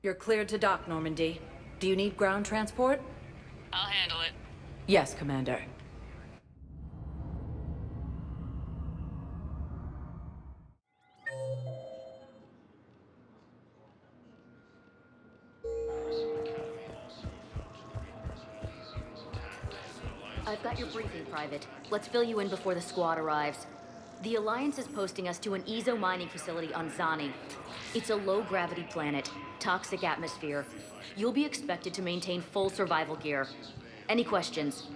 You're cleared to dock, Normandy. Do you need ground transport? I'll handle it. Yes, Commander. I've got your briefing, Private. Let's fill you in before the squad arrives. The Alliance is posting us to an Ezo mining facility on Zani. It's a low-gravity planet, toxic atmosphere. You'll be expected to maintain full survival gear. Any questions?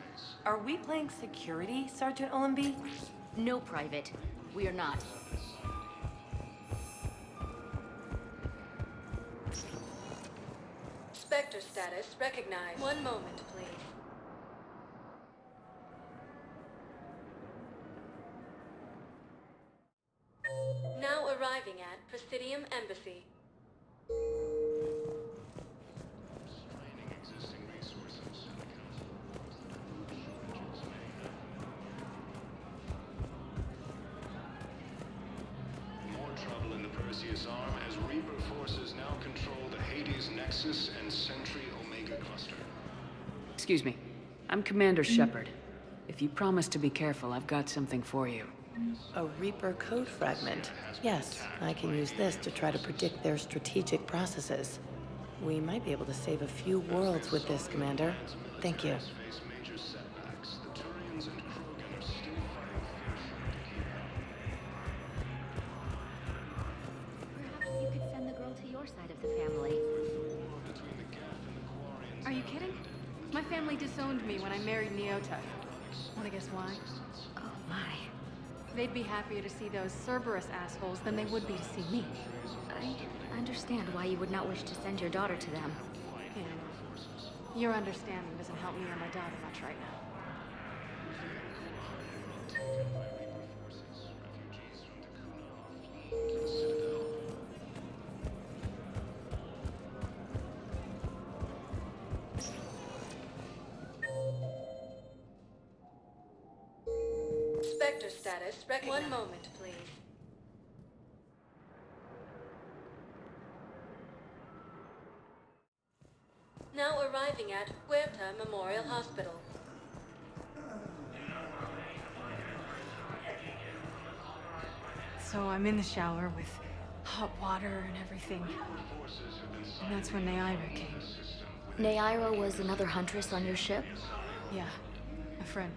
Are we playing security, Sergeant Ullenby? No, Private. We are not. Spectre status recognized. One moment, please. Now arriving at Presidium Embassy. More trouble in the Perseus arm as Reaper forces now control the Hades Nexus and Sentry Omega cluster. Excuse me. I'm Commander Shepard. If you promise to be careful, I've got something for you. A Reaper code fragment. Yes, I can use this to try to predict their strategic processes. We might be able to save a few worlds with this, Commander. Thank you. Face major setbacks. The Turians and Krogan are still fighting fiercely. Perhaps you could send the girl to your side of the family. Between the Geth and the Quarians. Are you kidding? My family disowned me when I married Neota. Wanna guess why? Oh my. They'd be happier to see those Cerberus assholes than they would be to see me. I understand why you would not wish to send your daughter to them. Yeah. Your understanding doesn't help me or my daughter much right now. Spectre status recognized. One moment, please. Now arriving at Huerta Memorial Hospital. So I'm in the shower with hot water and everything. And that's when Neaira came. Neaira was another huntress on your ship? Yeah, a friend.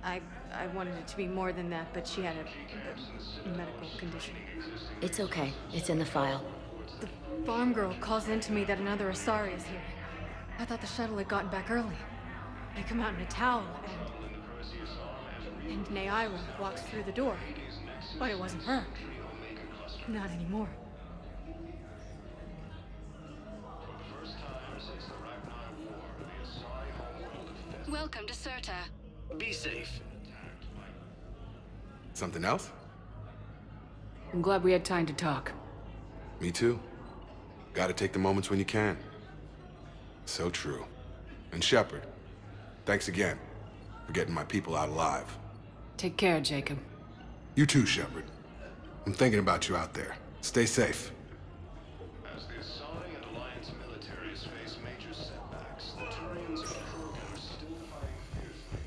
I wanted it to be more than that, but she had a medical condition. It's okay. It's in the file. The farm girl calls in to me that another Asari is here. I thought the shuttle had gotten back early. I come out in a towel and Neaira walks through the door. But it wasn't her. Not anymore. Welcome to Serta. Be safe. Something else? I'm glad we had time to talk. Me too. Gotta take the moments when you can. So true. And Shepard, thanks again for getting my people out alive. Take care, Jacob. You too, Shepard. I'm thinking about you out there. Stay safe. As the Asari and Alliance militaries face major setbacks, the Turians and Krogan are still fighting fiercely.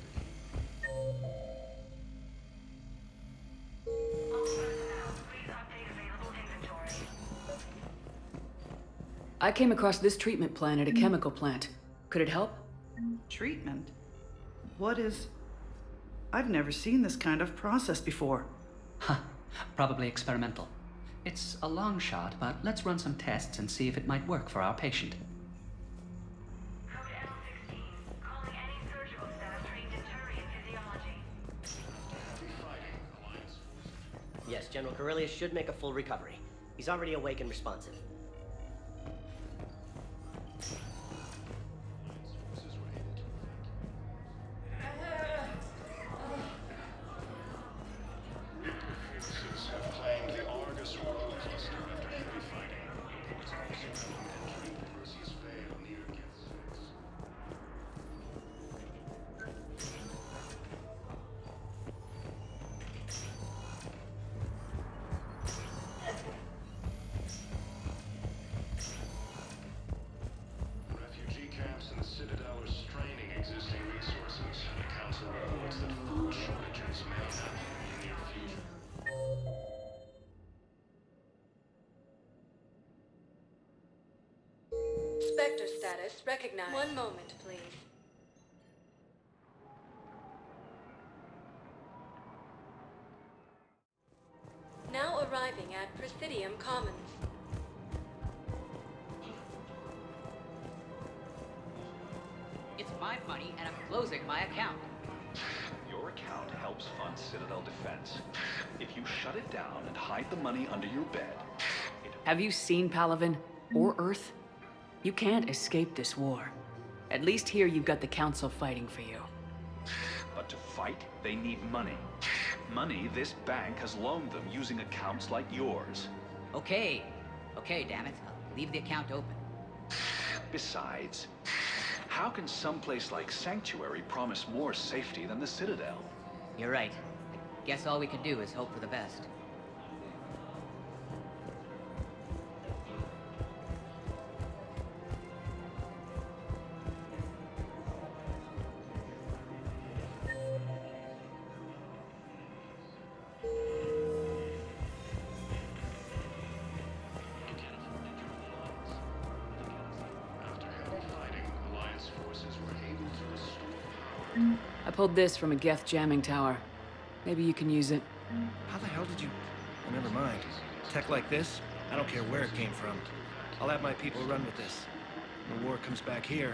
I came across this treatment plant at a chemical plant. Could it help? Treatment? What is... I've never seen this kind of process before. Huh. Probably experimental. It's a long shot, but let's run some tests and see if it might work for our patient. Code L16, calling any surgical staff trained in Turian physiology. Yes, General Corellius should make a full recovery. He's already awake and responsive. Sector status recognized. One moment, please. Now arriving at Presidium Commons. It's my money, and I'm closing my account. Your account helps fund Citadel defense. If you shut it down and hide the money under your bed... Have you seen Palaven? Or Earth? You can't escape this war. At least here you've got the Council fighting for you. But to fight, they need money. Money this bank has loaned them using accounts like yours. Okay, damn it. I'll leave the account open. Besides, how can someplace like Sanctuary promise more safety than the Citadel? You're right. I guess all we can do is hope for the best. I pulled this from a Geth jamming tower. Maybe you can use it. How the hell did you... Oh, never mind. Tech like this, I don't care where it came from. I'll have my people run with this. When the war comes back here,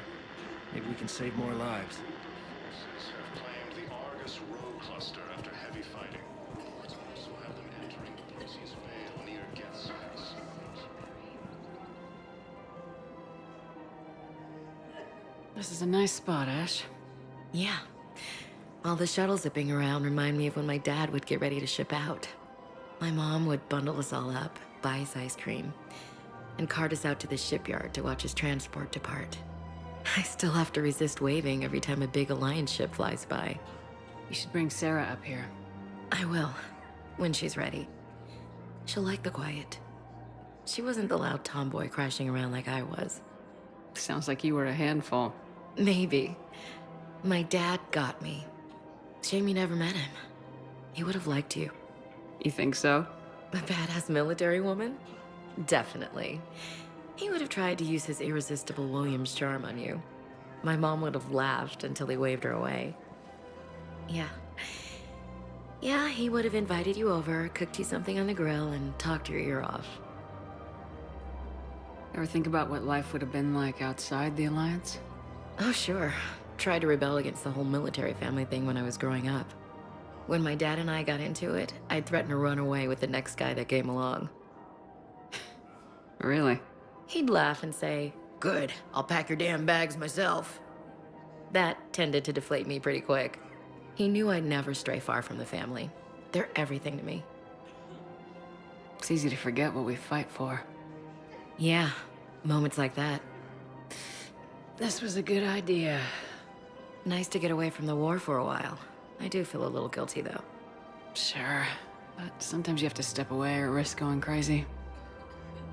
maybe we can save more lives. Forces have claimed the Argus Row cluster after heavy fighting. Reports also have them entering Bruce's Vale near Geth's house. This is a nice spot, Ash. Yeah. All the shuttle zipping around remind me of when my dad would get ready to ship out. My mom would bundle us all up, buy us ice cream, and cart us out to the shipyard to watch his transport depart. I still have to resist waving every time a big Alliance ship flies by. You should bring Sarah up here. I will, when she's ready. She'll like the quiet. She wasn't the loud tomboy crashing around like I was. Sounds like you were a handful. Maybe. My dad got me. Shame you never met him. He would have liked you. You think so? A badass military woman? Definitely. He would have tried to use his irresistible Williams charm on you. My mom would have laughed until he waved her away. Yeah. Yeah, he would have invited you over, cooked you something on the grill, and talked your ear off. Ever think about what life would have been like outside the Alliance? Oh, sure. Tried to rebel against the whole military family thing when I was growing up. When my dad and I got into it, I'd threaten to run away with the next guy that came along. Really? He'd laugh and say, "Good, I'll pack your damn bags myself." That tended to deflate me pretty quick. He knew I'd never stray far from the family. They're everything to me. It's easy to forget what we fight for. Yeah, moments like that. This was a good idea. Nice to get away from the war for a while. I do feel a little guilty, though. Sure, but sometimes you have to step away or risk going crazy.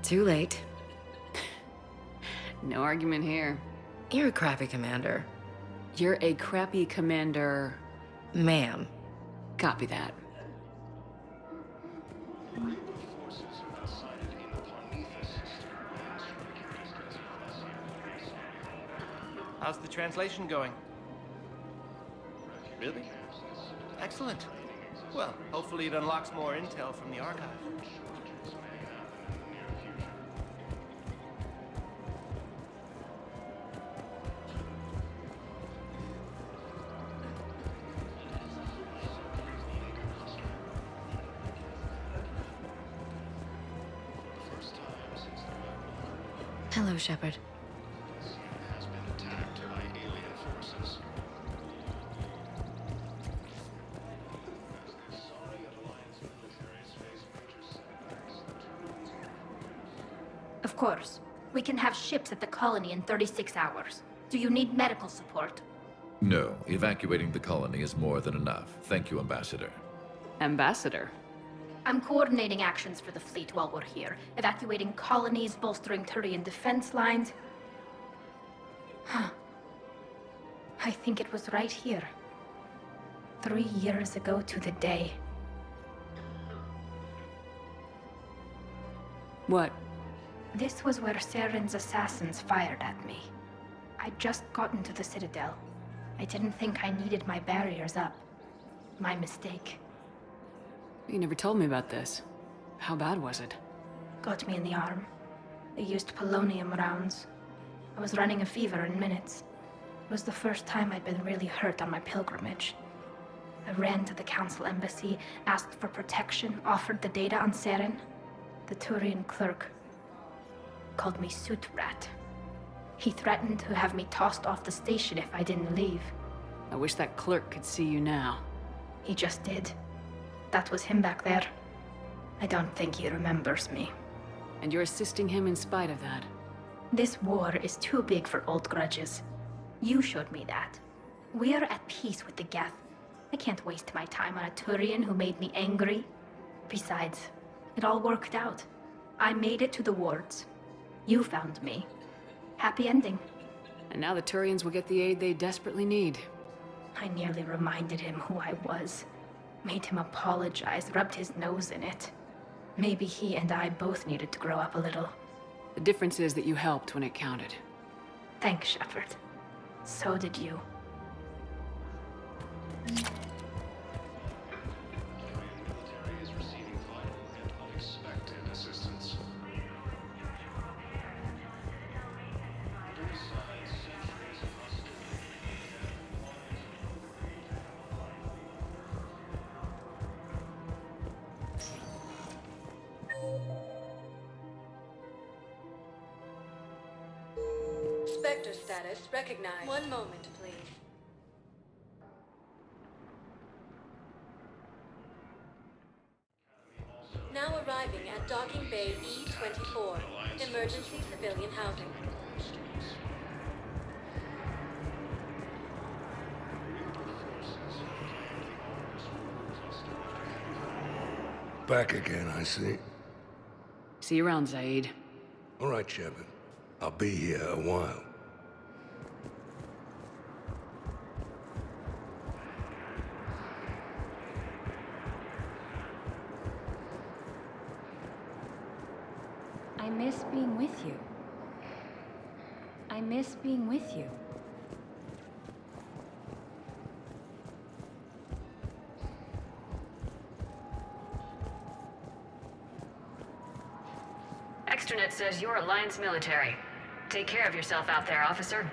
Too late. No argument here. You're a crappy commander. You're a crappy commander... Ma'am. Copy that. Forces have been sighted in the Parnitha system and striking distance of Vessel. How's the translation going? Really? Excellent. Well, hopefully it unlocks more intel from the archive. Shortages may happen in the near future. First time since the Red Hello, Shepard. has been attacked by alien forces. As the Asari and Alliance militaries face major setbacks, Of course. We can have ships at the colony in 36 hours. Do you need medical support? No, evacuating the colony is more than enough. Thank you, Ambassador. Ambassador? I'm coordinating actions for the fleet while we're here. Evacuating colonies, bolstering Turian defense lines. Huh. I think it was right here. 3 years ago to the day. What? This was where Saren's assassins fired at me. I'd just gotten to the Citadel. I didn't think I needed my barriers up. My mistake. You never told me about this. How bad was it? Got me in the arm. They used polonium rounds. I was running a fever in minutes. It was the first time I'd been really hurt on my pilgrimage. I ran to the Council embassy, asked for protection, offered the data on Saren. The Turian clerk called me suit rat. He threatened to have me tossed off the station if I didn't leave. I wish that clerk could see you now. He just did. That was him back there. I don't think he remembers me. And you're assisting him in spite of that. This war is too big for old grudges. You showed me that. We are at peace with the Geth. I can't waste my time on a Turian who made me angry. Besides, it all worked out. I made it to the wards. You found me. Happy ending. And now the Turians will get the aid they desperately need. I nearly reminded him who I was. Made him apologize, rubbed his nose in it. Maybe he and I both needed to grow up a little. The difference is that you helped when it counted. Thanks, Shepard. So did you. Military is receiving vital and unexpected assistance. Besides centuries of hostility, Spectre status recognized. One moment, please. Now arriving at Docking Bay E-24. Emergency civilian housing. Back again, I see. See you around, Zaid. All right, Shepard. I'll be here a while. I miss being with you. I miss being with you. Extranet says you're Alliance military. Take care of yourself out there, officer.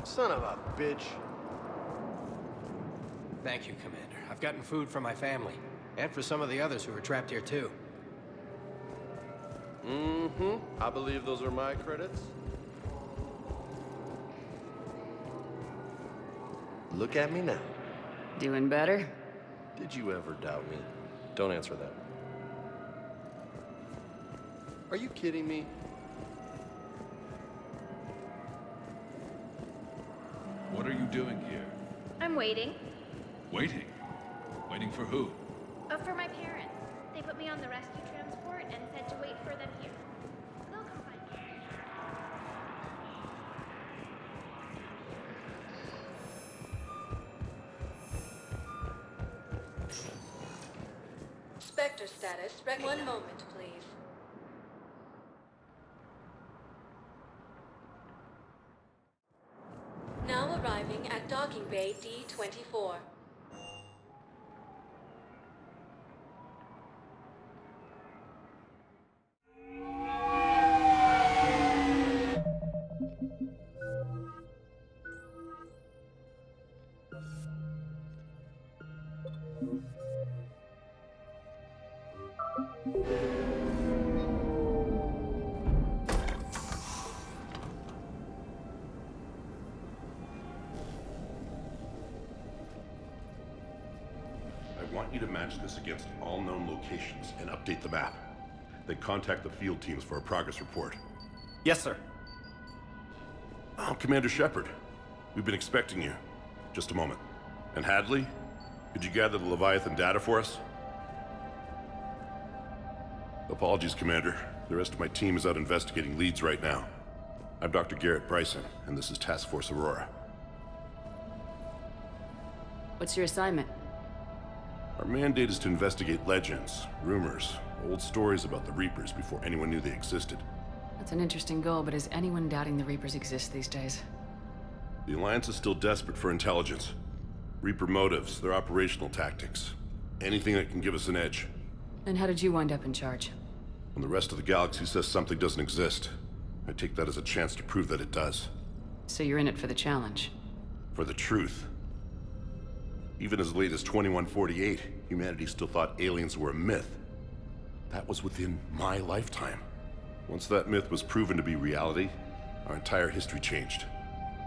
Son of a bitch. Thank you, Commander. I've gotten food for my family. And for some of the others who are trapped here, too. Mm-hmm. I believe those are my credits. Look at me now. Doing better? Did you ever doubt me? Don't answer that. Are you kidding me? What are you doing here? I'm waiting. Waiting? Waiting for who? For my parents. They put me on the rescue transport and said to wait for them here. They'll come find me. Spectre status recognized. One moment, please. Now arriving at Docking Bay D-24. I want you to match this against all known locations and update the map. Then contact the field teams for a progress report. Yes, sir. Oh, Commander Shepard. We've been expecting you. Just a moment. And Hadley, could you gather the Leviathan data for us? Apologies, Commander. The rest of my team is out investigating leads right now. I'm Dr. Garrett Bryson, and this is Task Force Aurora. What's your assignment? Our mandate is to investigate legends, rumors, old stories about the Reapers before anyone knew they existed. That's an interesting goal, but is anyone doubting the Reapers exist these days? The Alliance is still desperate for intelligence. Reaper motives, their operational tactics. Anything that can give us an edge. And how did you wind up in charge? When the rest of the galaxy says something doesn't exist, I take that as a chance to prove that it does. So you're in it for the challenge? For the truth. Even as late as 2148, humanity still thought aliens were a myth. That was within my lifetime. Once that myth was proven to be reality, our entire history changed.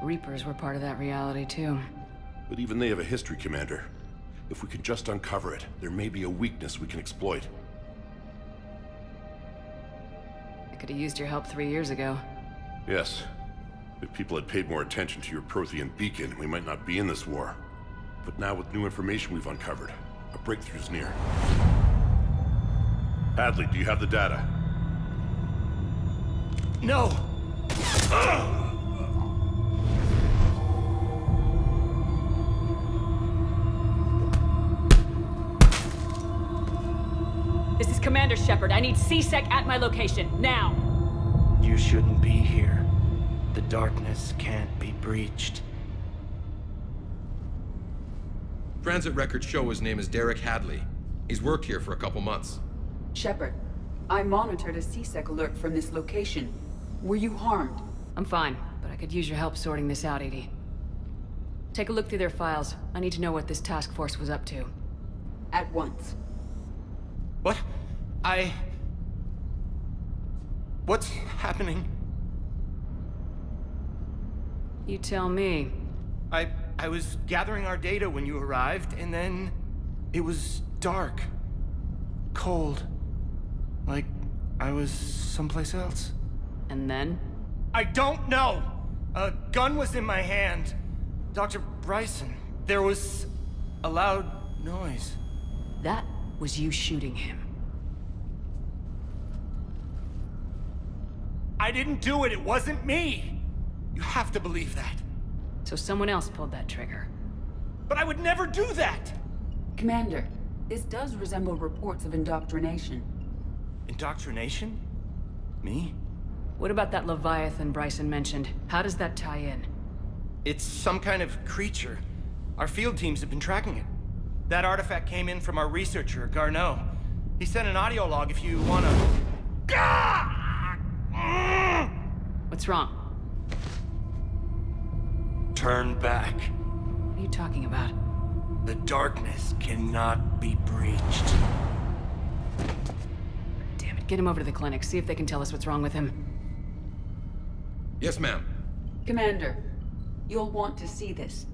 Reapers were part of that reality, too. But even they have a history, Commander. If we can just uncover it, there may be a weakness we can exploit. I could have used your help 3 years ago. Yes. If people had paid more attention to your Prothean beacon, we might not be in this war. But now with new information we've uncovered, a breakthrough's near. Hadley, do you have the data? No! This is Commander Shepard. I need C-Sec at my location, now! You shouldn't be here. The darkness can't be breached. Transit records show his name is Derek Hadley. He's worked here for a couple months. Shepard, I monitored a C-Sec alert from this location. Were you harmed? I'm fine, but I could use your help sorting this out, Edie. Take a look through their files. I need to know what this task force was up to. At once. What? What's happening? You tell me. I was gathering our data when you arrived, and then it was dark. Cold. Like I was someplace else. And then? I don't know! A gun was in my hand. Dr. Bryson, there was a loud noise. That was you shooting him. I didn't do it, it wasn't me! You have to believe that. So someone else pulled that trigger. But I would never do that! Commander, this does resemble reports of indoctrination. Indoctrination? Me? What about that Leviathan Bryson mentioned? How does that tie in? It's some kind of creature. Our field teams have been tracking it. That artifact came in from our researcher, Garneau. He sent an audio log if you wanna... What's wrong? Turn back. What are you talking about? The darkness cannot be breached. Damn it, get him over to the clinic. See if they can tell us what's wrong with him. Yes, ma'am. Commander, you'll want to see this.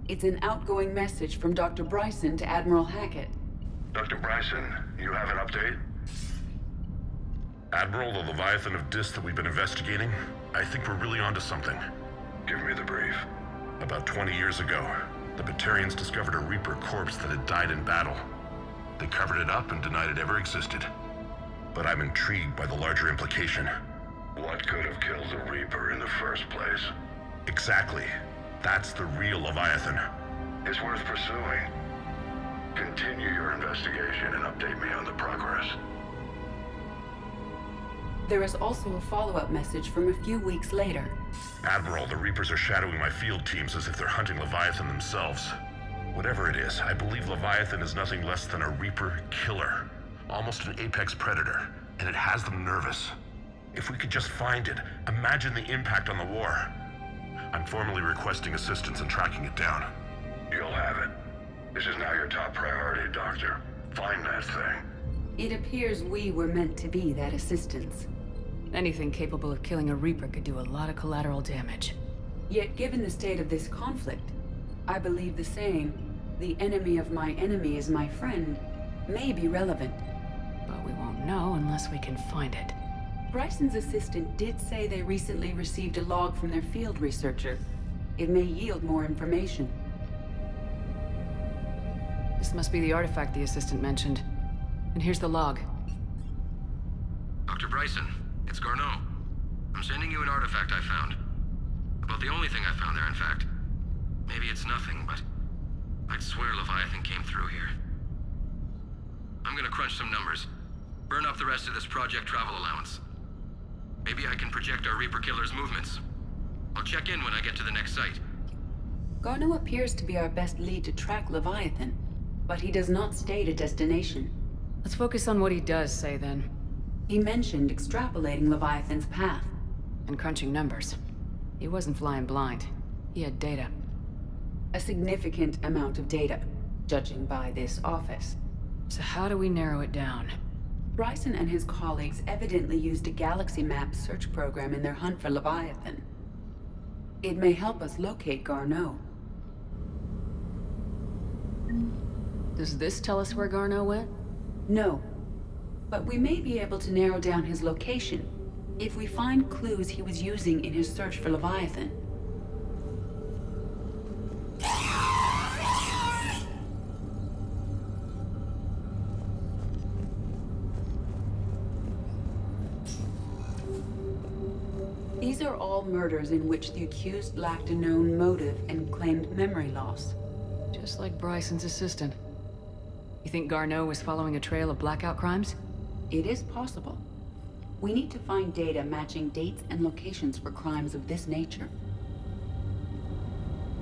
It's an outgoing message from Dr. Bryson to Admiral Hackett. Dr. Bryson, you have an update? Admiral, the Leviathan of Dis that we've been investigating, I think we're really onto something. Give me the brief. About 20 years ago, the Batarians discovered a Reaper corpse that had died in battle. They covered it up and denied it ever existed. But I'm intrigued by the larger implication. What could have killed the Reaper in the first place? Exactly. That's the real Leviathan. It's worth pursuing. Continue your investigation and update me on the progress. There is also a follow-up message from a few weeks later. Admiral, the Reapers are shadowing my field teams as if they're hunting Leviathan themselves. Whatever it is, I believe Leviathan is nothing less than a Reaper killer. Almost an apex predator, and it has them nervous. If we could just find it, imagine the impact on the war. I'm formally requesting assistance in tracking it down. You'll have it. This is now your top priority, Doctor. Find that thing. It appears we were meant to be that assistance. Anything capable of killing a Reaper could do a lot of collateral damage. Yet given the state of this conflict, I believe the saying, "The enemy of my enemy is my friend," may be relevant. But we won't know unless we can find it. Bryson's assistant did say they recently received a log from their field researcher. It may yield more information. This must be the artifact the assistant mentioned. And here's the log. Dr. Bryson, it's Garneau. I'm sending you an artifact I found. About the only thing I found there, in fact. Maybe it's nothing, but I'd swear Leviathan came through here. I'm gonna crunch some numbers. Burn up the rest of this project travel allowance. Maybe I can project our Reaper Killer's movements. I'll check in when I get to the next site. Garneau appears to be our best lead to track Leviathan, but he does not state a destination. Let's focus on what he does say, then. He mentioned extrapolating Leviathan's path. And crunching numbers. He wasn't flying blind. He had data. A significant amount of data, judging by this office. So how do we narrow it down? Bryson and his colleagues evidently used a galaxy map search program in their hunt for Leviathan. It may help us locate Garneau. Does this tell us where Garneau went? No. But we may be able to narrow down his location if we find clues he was using in his search for Leviathan. These are all murders in which the accused lacked a known motive and claimed memory loss. Just like Bryson's assistant. You think Garneau was following a trail of blackout crimes? It is possible. We need to find data matching dates and locations for crimes of this nature.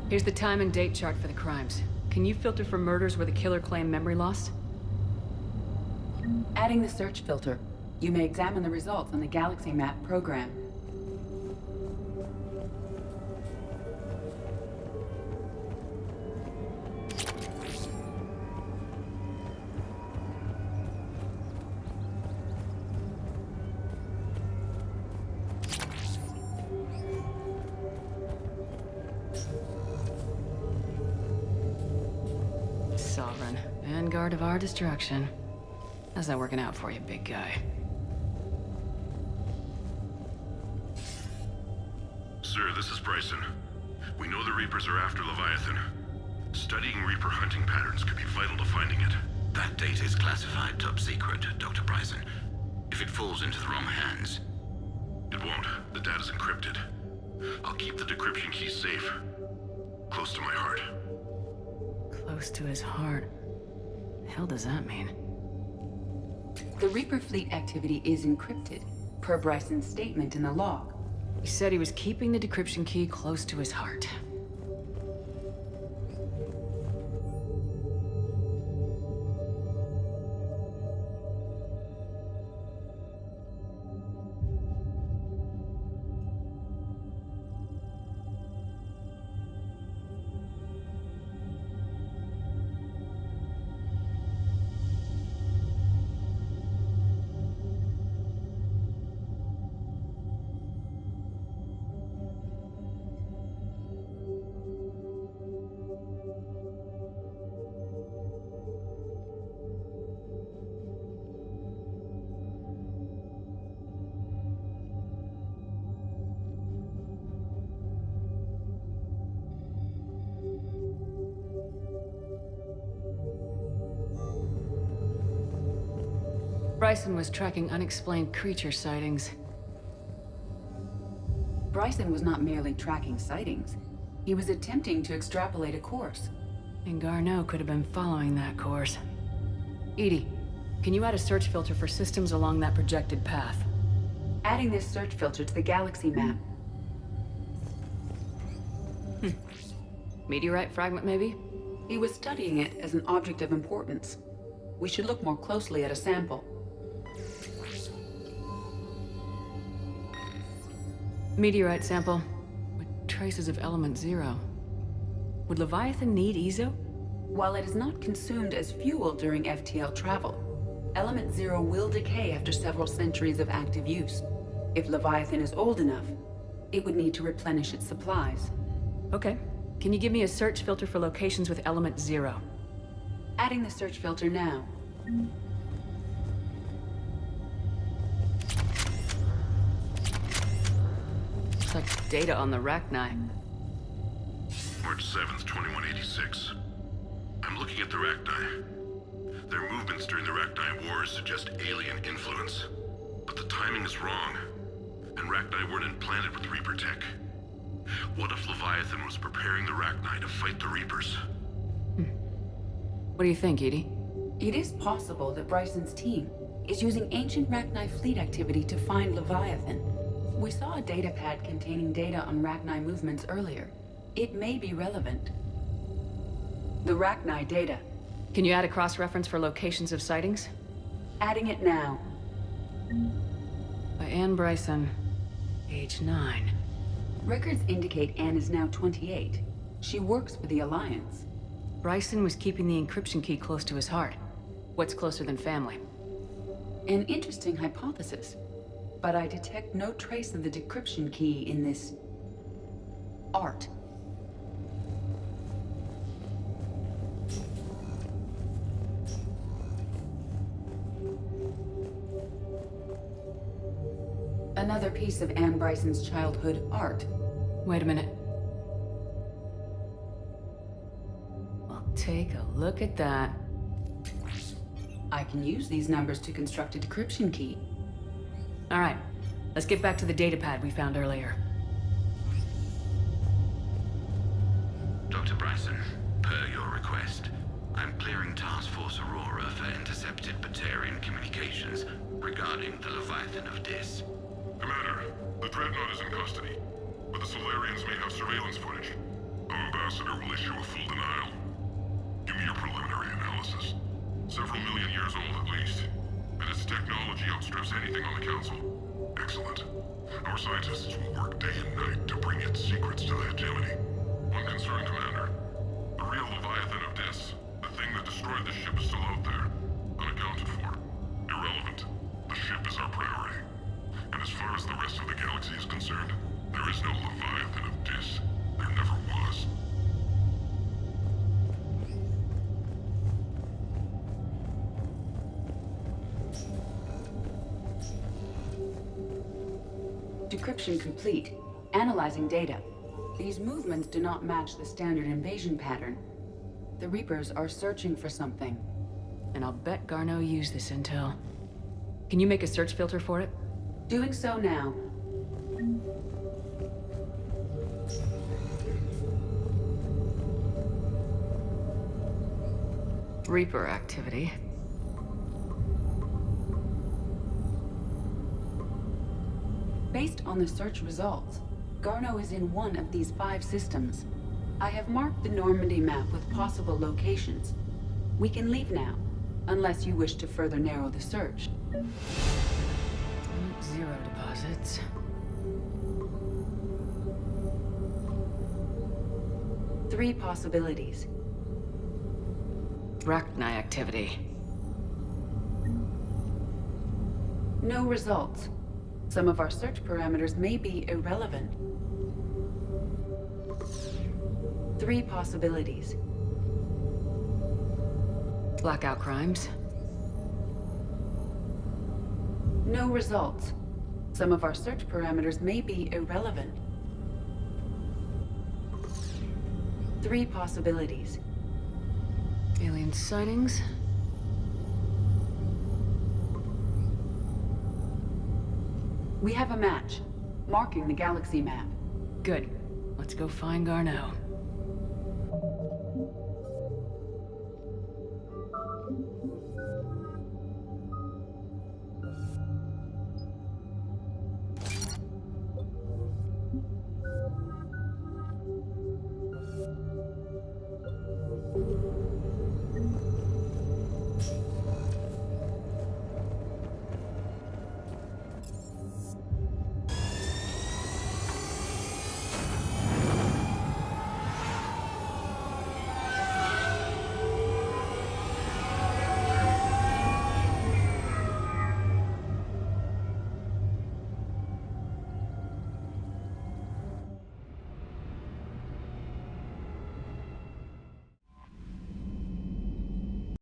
Here's the time and date chart for the crimes. Can you filter for murders where the killer claimed memory loss? Adding the search filter, you may examine the results on the Galaxy Map program. Sovereign. Vanguard of our destruction. How's that working out for you, big guy? Sir, this is Bryson. We know the Reapers are after Leviathan. Studying Reaper hunting patterns could be vital to finding it. That data is classified top secret, Dr. Bryson. If it falls into the wrong hands... It won't. The data's encrypted. I'll keep the decryption key safe. Close to my heart. Close to his heart. The hell does that mean? The Reaper fleet activity is encrypted, per Bryson's statement in the log. He said he was keeping the decryption key close to his heart. Bryson was tracking unexplained creature sightings. Bryson was not merely tracking sightings. He was attempting to extrapolate a course. And Garneau could have been following that course. Edie, can you add a search filter for systems along that projected path? Adding this search filter to the galaxy map. Meteorite fragment, maybe? He was studying it as an object of importance. We should look more closely at a sample. Meteorite sample with traces of element 0. Would Leviathan need Ezo? While it is not consumed as fuel during FTL travel, element 0 will decay after several centuries of active use. If Leviathan is old enough, it would need to replenish its supplies. Okay. Can you give me a search filter for locations with element 0? Adding the search filter now. Looks like data on the Rachni. March 7th, 2186. I'm looking at the Rachni. Their movements during the Rachni Wars suggest alien influence. But the timing is wrong. And Rachni weren't implanted with Reaper tech. What if Leviathan was preparing the Rachni to fight the Reapers? What do you think, Edie? It is possible that Bryson's team is using ancient Rachni fleet activity to find Leviathan. We saw a data pad containing data on Rachni movements earlier. It may be relevant. The Rachni data. Can you add a cross-reference for locations of sightings? Adding it now. By Anne Bryson, age 9. Records indicate Anne is now 28. She works for the Alliance. Bryson was keeping the encryption key close to his heart. What's closer than family? An interesting hypothesis, but I detect no trace of the decryption key in this art. Another piece of Anne Bryson's childhood art. Wait a minute. Well, take a look at that. I can use these numbers to construct a decryption key. All right, let's get back to the data pad we found earlier. Dr. Bryson, per your request, I'm clearing Task Force Aurora for intercepted Batarian communications regarding the Leviathan of Dis. Commander, the Dreadnought is in custody, but the Solarians may have surveillance footage. Our ambassador will issue a full denial. Give me your preliminary analysis. Several million years old at least, and its technology outstrips anything on the Council. Excellent. Our scientists will work day and night to bring its secrets to the hegemony. One concern, Commander. The real Leviathan of Dis, the thing that destroyed the ship, is still out there, unaccounted for. Irrelevant. The ship is our priority. And as far as the rest of the galaxy is concerned, there is no Leviathan of Dis. There never was. Decryption complete. Analyzing data. These movements do not match the standard invasion pattern. The Reapers are searching for something. And I'll bet Garneau used this intel. Can you make a search filter for it? Doing so now. Reaper activity. Based on the search results, Garneau is in one of these 5 systems. I have marked the Normandy map with possible locations. We can leave now, unless you wish to further narrow the search. Zero deposits. Three possibilities. Rachni activity. No results. Some of our search parameters may be irrelevant. Three possibilities. Blackout crimes. No results. Some of our search parameters may be irrelevant. Three possibilities. Alien sightings. We have a match, marking the galaxy map. Good. Let's go find Garneau.